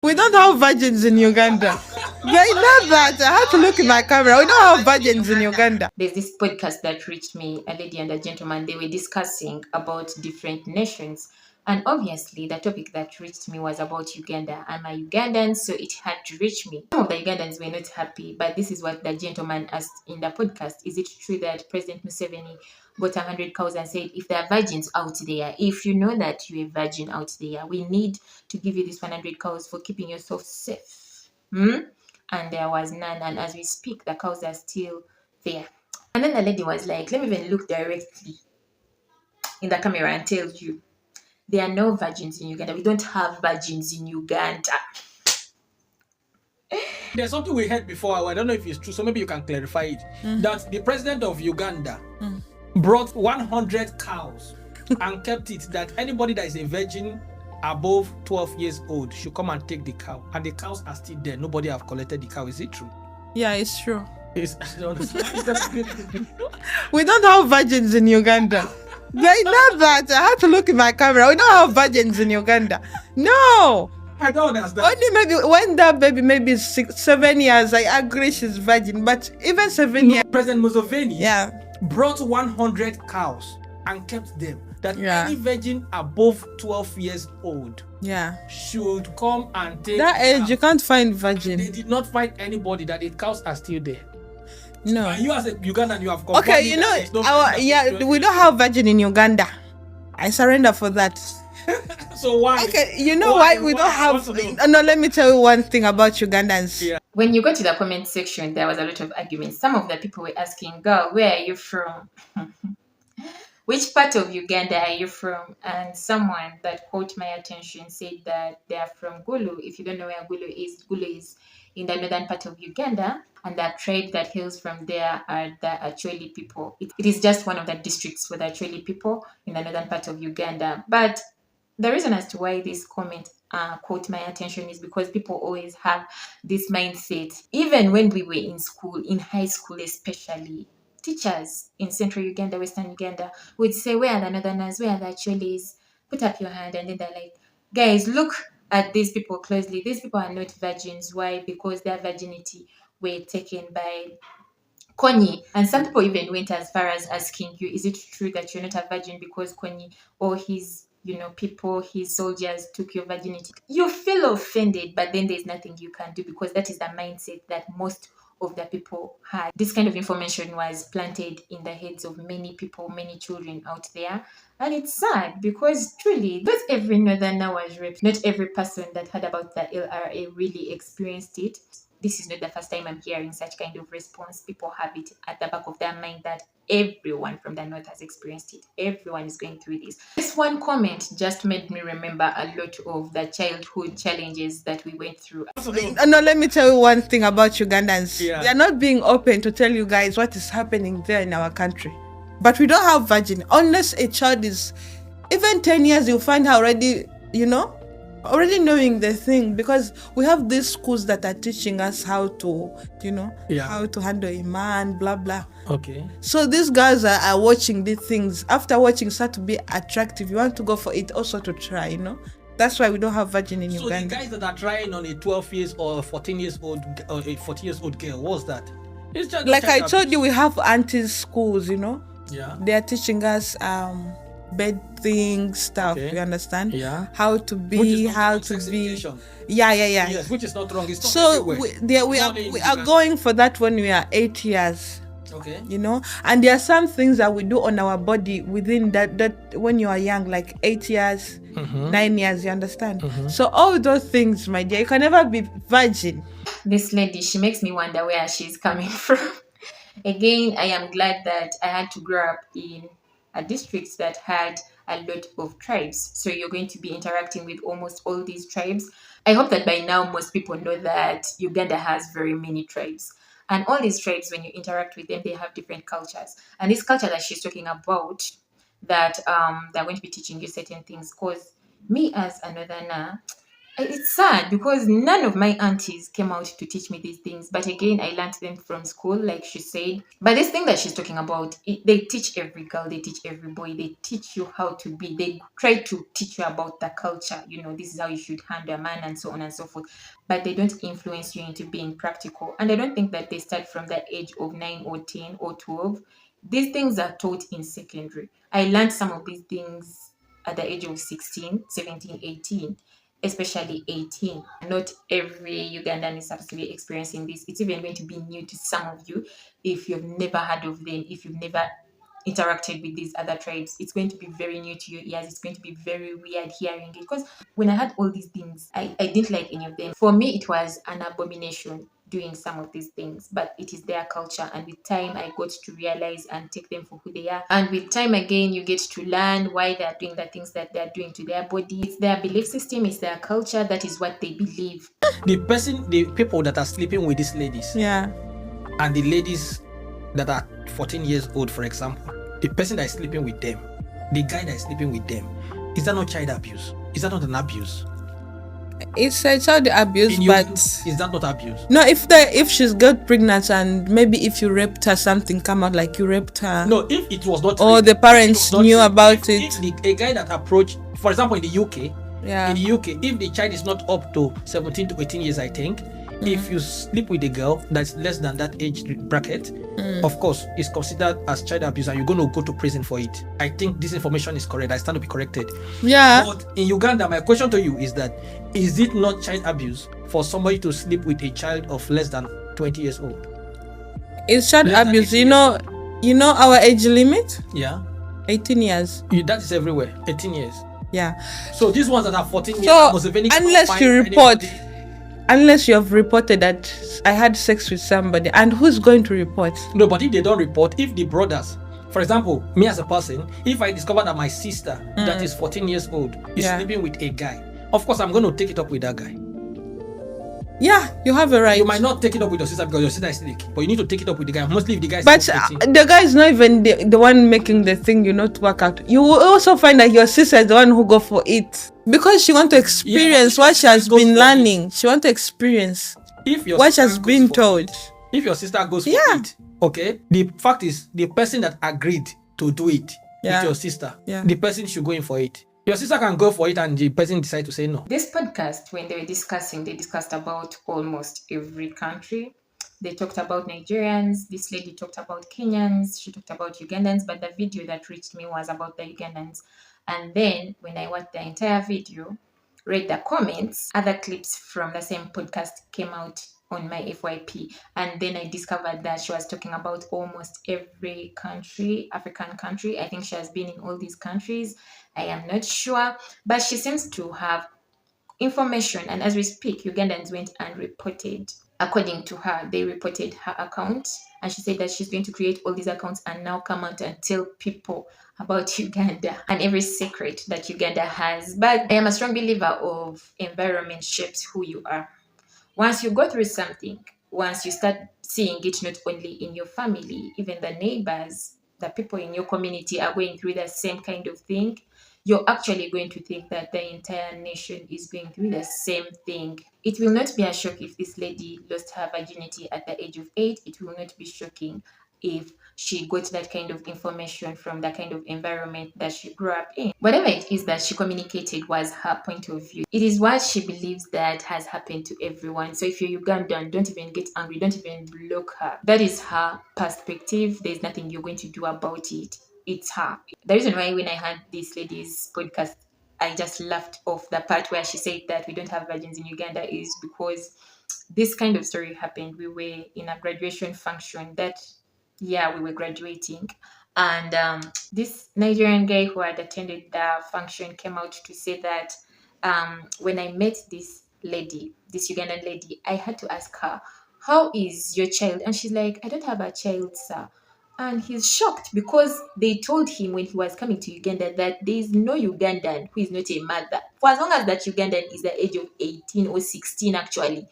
We don't have virgins in Uganda. They know that. I had to look in my camera. We don't have virgins in Uganda. There's this podcast that reached me, a lady and a gentleman. They were discussing about different nations. And obviously, the topic that reached me was about Uganda. I'm a Ugandan, so it had to reach me. Some of the Ugandans were not happy, but this is what the gentleman asked in the podcast. Is it true that President Museveni bought 100 cows and said, if there are virgins out there, if you know that you're a virgin out there, we need to give you this 100 cows for keeping yourself safe? And there was none. And as we speak, the cows are still there. And then the lady was like, let me even look directly in the camera and tell you, there are no virgins in Uganda. We don't have virgins in Uganda. There's something we heard before. I don't know if it's true, so maybe you can clarify it. That the president of Uganda brought 100 cows and kept it, that anybody that is a virgin above 12 years old should come and take the cow. And the cows are still there. Nobody have collected the cow. Is it true? Yeah, it's true. I don't understand. We don't have virgins in Uganda. They know that. I had to look in my camera. We don't have virgins in Uganda. No. I don't understand. Only maybe when that baby maybe 7 years, I agree she's virgin. But even 7 years. President Museveni brought 100 cows and kept them. That any virgin above 12 years old should come and take that age. You can't find virgin. They did not find anybody. That the cows are still there. No. And you as a Ugandan, you have come. Okay, you know, we don't have virgin in Uganda. I surrender for that. So why? Okay, you know why we don't have. No, let me tell you one thing about Ugandans. Yeah. When you go to the comment section, there was a lot of arguments. Some of the people were asking, "Girl, where are you from? Which part of Uganda are you from?" And someone that caught my attention said that they are from Gulu. If you don't know where Gulu is in the northern part of Uganda, and the tribe that hails from there are the Acholi people. It is just one of the districts for the Acholi people in the northern part of Uganda. But the reason as to why this comment caught my attention is because people always have this mindset. Even when we were in school, in high school especially, teachers in central Uganda, western Uganda would say, where are the northerners, where are the Acholis? Put up your hand. And then they're like, guys, look at these people closely. These people are not virgins. Why? Because their virginity were taken by Konyi. And some people even went as far as asking you, is it true that you're not a virgin because Konyi or his people, his soldiers took your virginity? You feel offended, but then there's nothing you can do because that is the mindset that most of the people had. This kind of information was planted in the heads of many people, many children out there. And it's sad because truly, not every northerner was raped. Not every person that heard about the LRA really experienced it. This is not the first time I'm hearing such kind of response. People have it at the back of their mind that everyone from the north has experienced it. Everyone is going through this. This one comment just made me remember a lot of the childhood challenges that we went through. No, let me tell you one thing about Ugandans. They're not being open to tell you guys what is happening there in our country. But we don't have virgin. Unless a child is even 10 years, you'll find her already, already knowing the thing, because we have these schools that are teaching us how to, how to handle a man, blah, blah. Okay. So these guys are watching these things. After watching, start to be attractive. You want to go for it also to try, That's why we don't have virgin in Uganda. So the guys that are trying on a 12 years or 14 years old or a 14 years old girl, what's that? It's just like I told you, we have aunties schools, Yeah. They are teaching us bed thing stuff. You understand? Yeah. How to be, how to be. Education. Yeah. Yes, which is not wrong. It's not so we are going for that when we are 8 years. Okay. And there are some things that we do on our body within that when you are young, like 8 years, 9 years, you understand? So all those things, my dear, you can never be virgin. This lady, she makes me wonder where she's coming from. Again, I am glad that I had to grow up in a district that had a lot of tribes. So you're going to be interacting with almost all these tribes. I hope that by now most people know that Uganda has very many tribes. And all these tribes, when you interact with them, they have different cultures. And this culture that she's talking about, that they're going to be teaching you certain things. Because me as a northerner, It's sad because none of my aunties came out to teach me these things. But again, I learned them from school, like she said. But this thing that she's talking about, they teach every girl, they teach every boy, they teach you how to be. They try to teach you about the culture. This is how you should handle a man and so on and so forth. But they don't influence you into being practical. And I don't think that they start from the age of 9 or 10 or 12. These things are taught in secondary. I learned some of these things at the age of 16, 17, 18, especially 18. Not every Ugandan is supposed to be experiencing this. It's even going to be new to some of you if you've never heard of them, if you've never interacted with these other tribes. It's going to be very new to your ears. It's going to be very weird hearing it, because when I had all these things, I didn't like any of them. For me, it was an abomination doing some of these things, but it is their culture, and with time I got to realize and take them for who they are. And with time again, you get to learn why they're doing the things that they're doing to their body. It's their belief system, it's their culture, that is what they believe. The people that are sleeping with these ladies, Yeah. and the ladies that are 14 years old, for example, the person that is sleeping with them, the guy that is sleeping with them, is that not child abuse? Is that not an abuse? It's a child abuse, but is that not abuse? no, if she's got pregnant and maybe if you raped her, something come out like you raped her. No, if it was not, or rape, the parents knew about it. If a guy that approached, for example, in the UK, Yeah. in the UK, if the child is not up to 17 to 18 years, I think, if you sleep with a girl that's less than that age bracket, of course, it's considered as child abuse and you're going to go to prison for it. I think this information is correct. I stand to be corrected. Yeah. But in Uganda, my question to you is that, is it not child abuse for somebody to sleep with a child of less than 20 years old? It's child abuse. You know our age limit? Yeah. 18 years. That is everywhere. 18 years. Yeah. So these ones that are 14 years, So unless you report, unless you have reported that I had sex with somebody, and who's going to report? No, but if they don't report, if the brothers, for example, me as a person, if I discover that my sister that is 14 years old is sleeping with a guy, of course I'm going to take it up with that guy. Yeah, you have a right. You might not take it up with your sister because your sister is sick, but you need to take it up with the guy. Mostly if the guy is But 14. the guy is not even the one making the thing, to work out. You will also find that your sister is the one who go for it, because she want to experience what she has been learning. She want to experience what she has been told. If your sister goes for it, okay, the fact is the person that agreed to do it with your sister, the person should go in for it. Your sister can go for it and the person decide to say no. This podcast, when they were discussing, they discussed about almost every country. They talked about Nigerians. This lady talked about Kenyans. She talked about Ugandans. But the video that reached me was about the Ugandans. And then when I watched the entire video, read the comments, other clips from the same podcast came out on my FYP. And then I discovered that she was talking about almost every country, African country. I think she has been in all these countries. I am not sure, but she seems to have information. And as we speak, Ugandans went and reported. According to her, they reported her account, and she said that she's going to create all these accounts and now come out and tell people about Uganda and every secret that Uganda has. But I am a strong believer of environment shapes who you are. Once you go through something, once you start seeing it not only in your family, even the neighbors, the people in your community are going through the same kind of thing, you're actually going to think that the entire nation is going through the same thing. It will not be a shock if this lady lost her virginity at the age of 8. It will not be shocking if she got that kind of information from the kind of environment that she grew up in. Whatever it is that she communicated was her point of view. It is what she believes that has happened to everyone. So if you're Ugandan, don't even get angry, don't even block her. That is her perspective. There's nothing you're going to do about it. It's her. The reason why when I heard this lady's podcast, I just laughed off the part where she said that we don't have virgins in Uganda is because this kind of story happened. We were in a graduation function we were graduating, and this Nigerian guy who had attended the function came out to say that when I met this Ugandan lady, I had to ask her, how is your child? And she's like, I don't have a child, sir. And he's shocked because they told him when he was coming to Uganda that there is no Ugandan who is not a mother. For as long as that Ugandan is the age of 18 or 16, actually,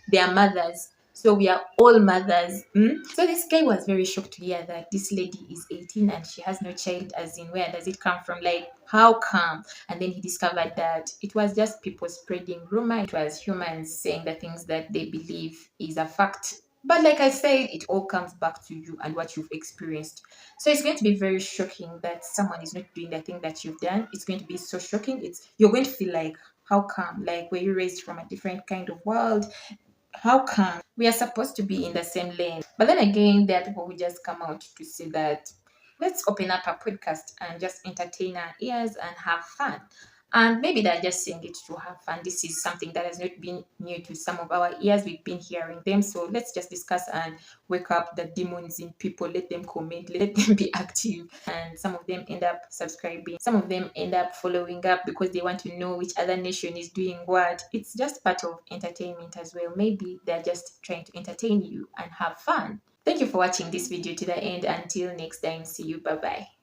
they are mothers. So we are all mothers. So this guy was very shocked to hear that this lady is 18 and she has no child, as in where does it come from? Like, how come? And then he discovered that it was just people spreading rumor. It was humans saying the things that they believe is a fact. But like I said, it all comes back to you and what you've experienced. So it's going to be very shocking that someone is not doing the thing that you've done. It's going to be so shocking. You're going to feel like, how come? Like, were you raised from a different kind of world? How come? We are supposed to be in the same lane. But then again, there are people who just come out to say that let's open up a podcast and just entertain our ears and have fun. And maybe they're just saying it to have fun. This is something that has not been new to some of our ears. We've been hearing them. So let's just discuss and wake up the demons in people. Let them comment, let them be active. And some of them end up subscribing. Some of them end up following up because they want to know which other nation is doing what. It's just part of entertainment as well. Maybe they're just trying to entertain you and have fun. Thank you for watching this video to the end. Until next time, see you. Bye bye.